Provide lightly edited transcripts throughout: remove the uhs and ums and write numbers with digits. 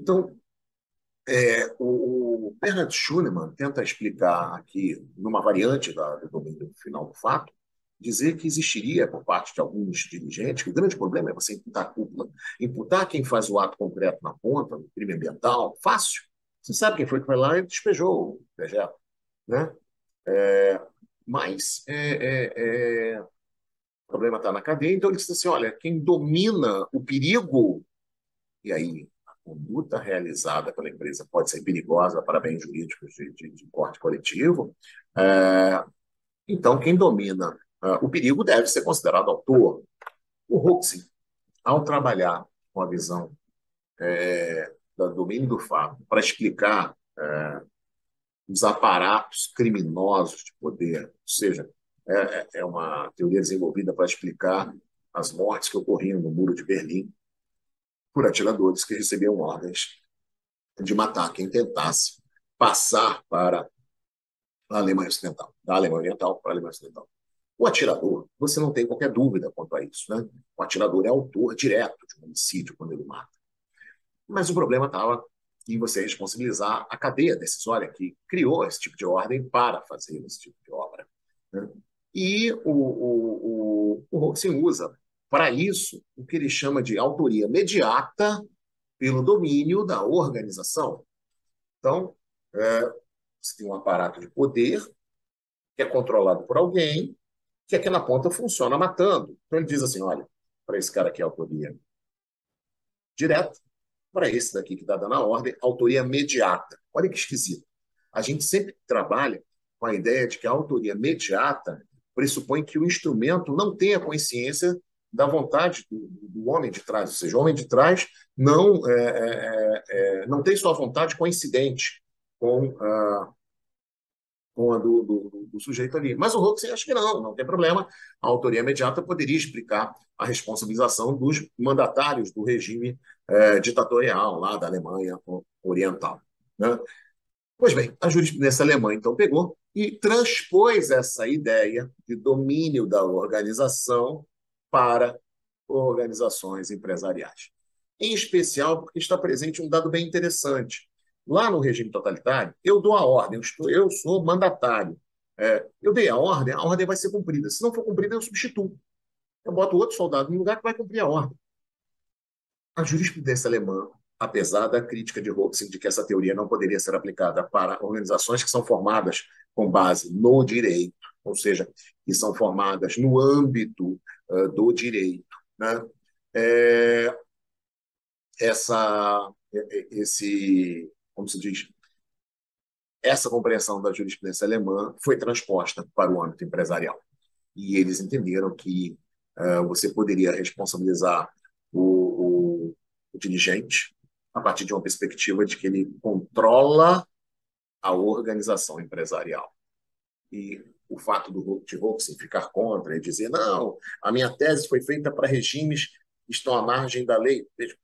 Então, o Bernard Schunemann tenta explicar aqui, numa variante do domínio final do fato, dizer que existiria, por parte de alguns dirigentes, que o grande problema é você imputar a cúpula. Imputar quem faz o ato concreto na ponta, no crime ambiental, fácil. Você sabe quem foi que foi lá e despejou o projeto, né? Mas o problema está na cadeia, então ele disse assim, olha, quem domina o perigo, e aí a conduta realizada pela empresa pode ser perigosa para bens jurídicos de porte coletivo, é, então quem domina o perigo deve ser considerado autor. O Huxley, ao trabalhar com a visão do domínio do fato para explicar os aparatos criminosos de poder, ou seja, é uma teoria desenvolvida para explicar as mortes que ocorriam no Muro de Berlim por atiradores que recebiam ordens de matar quem tentasse passar para a Alemanha Ocidental, da Alemanha Oriental para a Alemanha Ocidental. O atirador, você não tem qualquer dúvida quanto a isso, né? O atirador é autor direto de um homicídio quando ele mata. Mas o problema estava em você responsabilizar a cadeia decisória que criou esse tipo de ordem para fazer esse tipo de obra, né? E o Roxin usa, para isso, o que ele chama de autoria mediata pelo domínio da organização. Então, você tem um aparato de poder que é controlado por alguém que aqui na ponta funciona matando. Então, ele diz assim, olha, para esse cara aqui, autoria direta, para esse daqui que está dando a ordem, autoria mediata. Olha que esquisito. A gente sempre trabalha com a ideia de que a autoria mediata pressupõe que o instrumento não tenha consciência da vontade do homem de trás, ou seja, o homem de trás não tem sua vontade coincidente com com a do sujeito ali. Mas o Huxley acha que não tem problema. A autoria imediata poderia explicar a responsabilização dos mandatários do regime ditatorial lá da Alemanha Oriental, né? Pois bem, a jurisprudência alemã então pegou e transpôs essa ideia de domínio da organização para organizações empresariais. Em especial porque está presente um dado bem interessante. Lá no regime totalitário, eu dou a ordem, eu sou mandatário. Eu dei a ordem vai ser cumprida. Se não for cumprida, eu substituo. Eu boto outro soldado no lugar que vai cumprir a ordem. A jurisprudência alemã, apesar da crítica de Hoxie de que essa teoria não poderia ser aplicada para organizações que são formadas com base no direito, ou seja, que são formadas no âmbito do direito, né? É, essa, como se diz, essa compreensão da jurisprudência alemã foi transposta para o âmbito empresarial. E eles entenderam que você poderia responsabilizar o dirigente a partir de uma perspectiva de que ele controla a organização empresarial. E o fato de Hoxie ficar contra e dizer não, a minha tese foi feita para regimes que estão à margem da lei. Veja,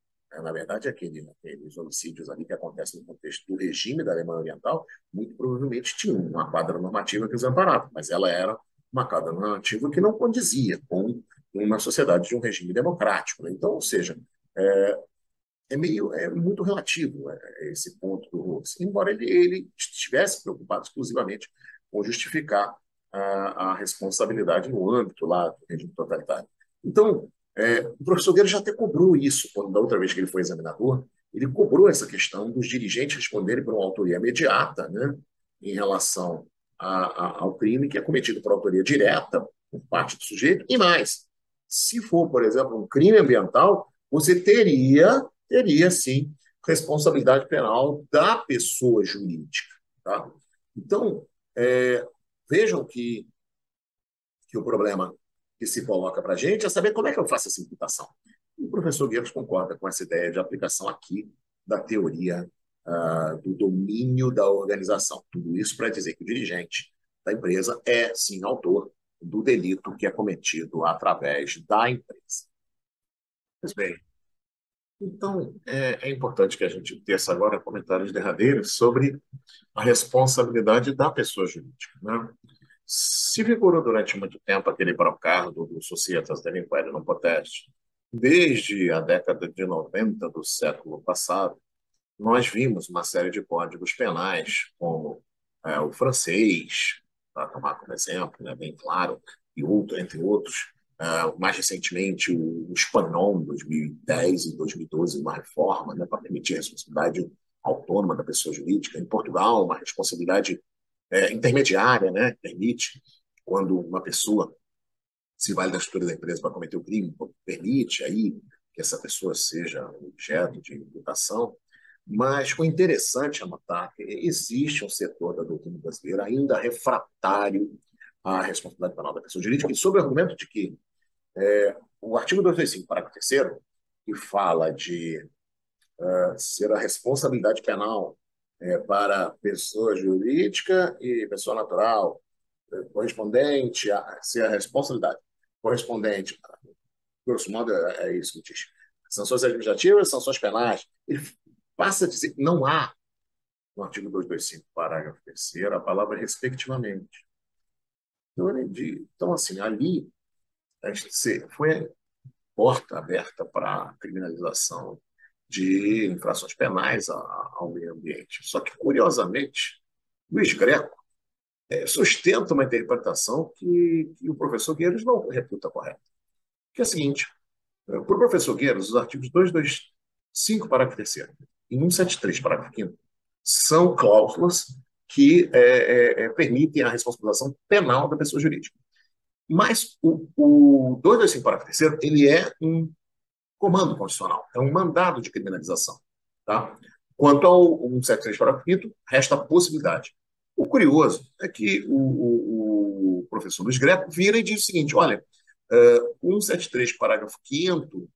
na verdade, aqueles homicídios ali que acontecem no contexto do regime da Alemanha Oriental, muito provavelmente tinham uma quadra normativa que os amparava, mas ela era uma quadra normativa que não condizia com uma sociedade de um regime democrático. Então, ou seja, é, é muito relativo esse ponto do Rawls, embora ele estivesse preocupado exclusivamente com justificar a responsabilidade no âmbito lá do regime totalitário. Então, o professor Guedes já até cobrou isso, quando da outra vez que ele foi examinador, ele cobrou essa questão dos dirigentes responderem por uma autoria imediata, né, em relação ao crime que é cometido por autoria direta por parte do sujeito, e mais, se for, por exemplo, um crime ambiental, você teria sim responsabilidade penal da pessoa jurídica. Tá? Então, vejam que o problema que se coloca para a gente é saber como é que eu faço essa imputação. E o professor Guedes concorda com essa ideia de aplicação aqui da teoria do domínio da organização. Tudo isso para dizer que o dirigente da empresa é, sim, autor do delito que é cometido através da empresa. Pois bem, então é importante que a gente teça agora comentários derradeiros sobre a responsabilidade da pessoa jurídica, né? Se vigorou durante muito tempo aquele brocardo do Societas del Império non potest, desde a década de 90 do século passado, nós vimos uma série de códigos penais, como o francês, para tomar como exemplo, né, bem claro, e outro, entre outros. Mais recentemente, o espanhol, em 2010 e 2012, uma reforma, né, para permitir a responsabilidade autônoma da pessoa jurídica. Em Portugal, uma responsabilidade intermediária, né, permite, quando uma pessoa se vale da estrutura da empresa para cometer o crime, permite aí que essa pessoa seja objeto de imputação. Mas o interessante é notar que existe um setor da doutrina brasileira ainda refratário à responsabilidade penal da pessoa jurídica, e sob o argumento de que o artigo 225, parágrafo 3º, que fala de ser a responsabilidade penal para pessoa jurídica e pessoa natural, correspondente a ser a responsabilidade correspondente, grosso modo, é isso que diz. Sanções administrativas, sanções penais. Ele passa a dizer que não há, no artigo 225, parágrafo 3º, a palavra respectivamente. Então, assim, ali foi porta aberta para a criminalização de infrações penais ao meio ambiente. Só que, curiosamente, Luiz Greco sustenta uma interpretação que o professor Guedes não reputa correta, que é a seguinte: para o professor Guedes, os artigos 225, parágrafo 3º, e 173, parágrafo 5º, são cláusulas que permitem a responsabilização penal da pessoa jurídica. Mas o 225, parágrafo 3º, ele é um comando constitucional, é um mandado de criminalização. Tá? Quanto ao 173, parágrafo 5º, resta a possibilidade. O curioso é que o professor Luiz Greco vira e diz o seguinte: olha, 173, parágrafo 5º,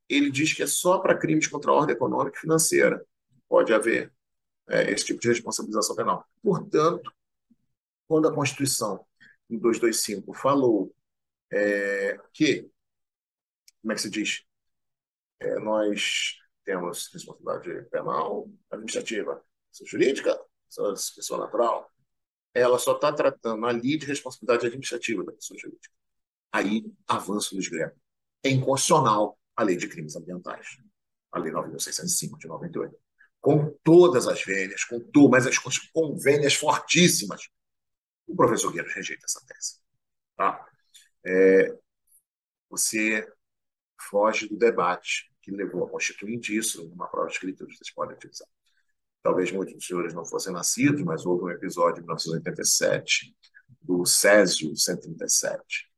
ele diz que é só para crimes contra a ordem econômica e financeira pode haver esse tipo de responsabilização penal. Portanto, quando a Constituição, em 225, falou que, como é que se diz? Nós temos responsabilidade penal, administrativa, jurídica, pessoa natural, ela só está tratando ali de responsabilidade administrativa da pessoa jurídica. Aí avança Luiz Greco. É inconstitucional a lei de crimes ambientais, a lei 9.605 de 98. Com todas as vênias, mas as convênias fortíssimas. O professor Guedes rejeita essa tese. Tá? Você foge do debate que levou a Constituinte, isso numa prova escrita que vocês podem utilizar. Talvez muitos dos senhores não fossem nascidos, mas houve um episódio em 1987 do Césio 137.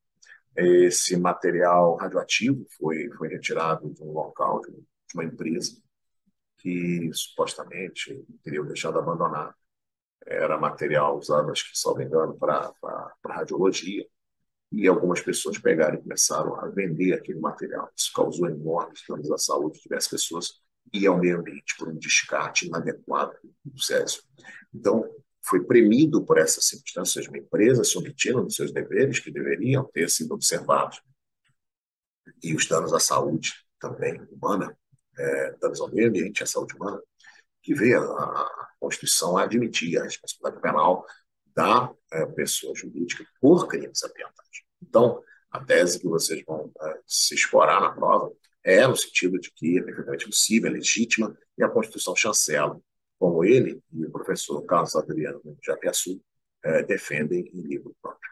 Esse material radioativo foi retirado de um local, de uma empresa, que supostamente teriam deixado abandonado. Era material usado, acho que, salvo engano, para radiologia. E algumas pessoas pegaram e começaram a vender aquele material. Isso causou enormes danos à saúde de diversas pessoas e ao meio ambiente por um descarte inadequado do Césio. Então, foi premido por essas circunstâncias, uma empresa se omitindo dos seus deveres que deveriam ter sido observados, e os danos à saúde também humana, danos ao meio ambiente e à saúde humana, que veio a Constituição a admitir a responsabilidade penal da pessoa jurídica por crimes ambientais. Então, a tese que vocês vão se escorar na prova é no sentido de que é perfeitamente possível, é legítima, e a Constituição chancela, como ele e o professor Carlos Adriano Japiaçu defendem em livro próprio.